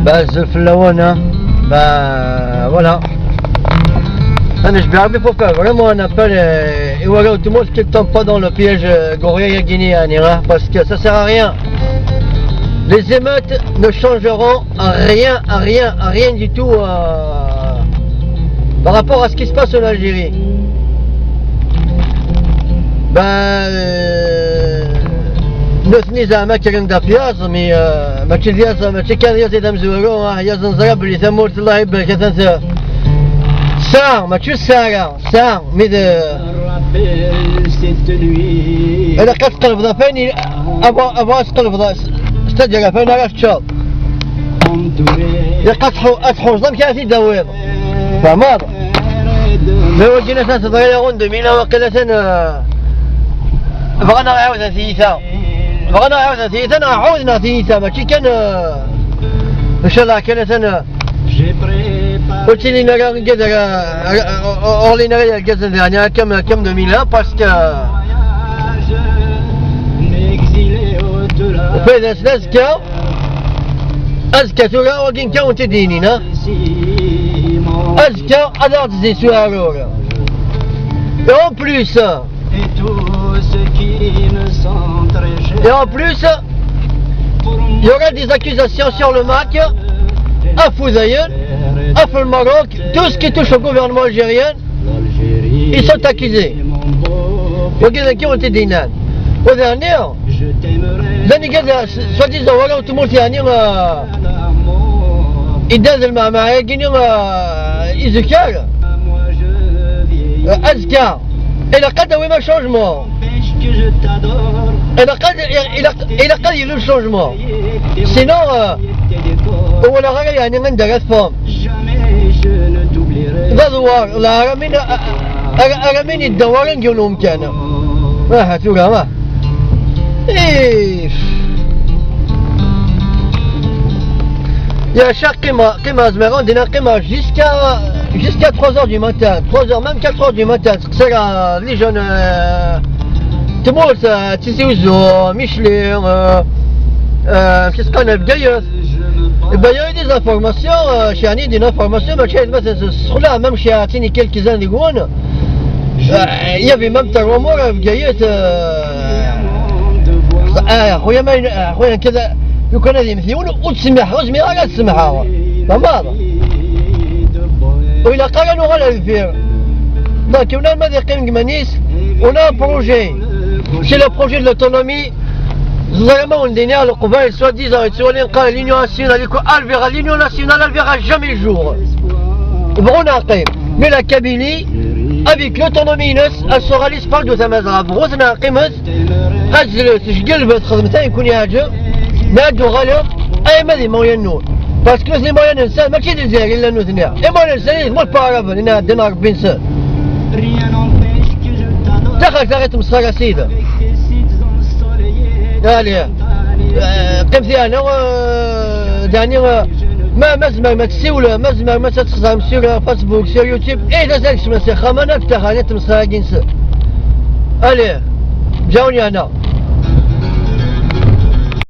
Bah, Zulflawana, bah voilà. Je vais pour faire vraiment un appel et voilà tout le monde qui ne tombe pas dans le piège Goria guinéen, parce que ça sert à rien. Les émeutes ne changeront rien du tout par rapport à ce qui se passe en Algérie. نثني زعما كلام دا بياز مي ماشي ديال ماشي كان ديال دام زوالو هي زنزرا بلي ثمورت الله يبارك كثنت ساعة ماشي ساعة ساعة ميد انا كتقلب ذا فين ابغى تقلب ذا استجرا فين عرفت شوف يا قطحو ظلم كاسي داويض فهمت ما وجينا ثلاثة ضريرون دمينا وقيلة بغينا نعاود ثيثا عاودنا ثيثا ماشي كان ان شاء الله كانت انا قلت لي انا قادر اورلينا قادر يعني كم 2000 باسكو وفي أزكى تورا وكين كاون تدينينا أزكى أدار تزي سوارورا et en plus il y aura des accusations sur le MAC à Fouzaïen, à le Maroc, tout ce qui touche au gouvernement algérien ils sont accusés وكذا كي قلت دينان وذاني لاني قاعد سواديزا ولا تموت يعني يداز المعمعة كيني يزكار أزكى إلا قد وما شونجمون إلا قد يلو شونجمون سينو ولا غير يعني من درس فهم ذا دوار لا أرمين الدوار نقولهم كان ما هاتوها ما Il y a chaque قيمة زمران دينا قيمة jusqu'à 3h du matin, 3h même 4h du matin, c'est les jeunes تموت تيزيوزو ميشلين qu'est-ce qu'on a بقيت il y a eu des informations يعني des informations مثلا même chez عطيني quelques uns يقولون il y avait même ترمور بقيت خويا كذا يكون هذه مثيون وتسمح وزميرها لا تسمحها فهمت وإلا قالوا غير الفير دونك on a ماذا قيم كمانيس on a un projet c'est le projet de l'autonomie vraiment on dénère le قبائل soi-disant قال l'union nationale l'union nationale elle verra jamais le jour on a قيم mais la Kabylie avec l'autonomie elle sera l'espace de Tamazrab غوثنا قيمت هزلت قلبت خدمتها يكون يهاجم نادو غلط اي ماذي موينو باسكو لي موين الانسان ماشي الجزائر الا نوثنيا اي موين الانسان مو بارافن انا عندنا 40 سنه دخل ثلاثه مسخره سيده داليا قيم فيها انا يعني ما مزمر ما تسول مزمر ما تخزم سور فيسبوك سور يوتيوب اي لازالك مسخه ما نفتح انا مسخره جنس الي جاوني انا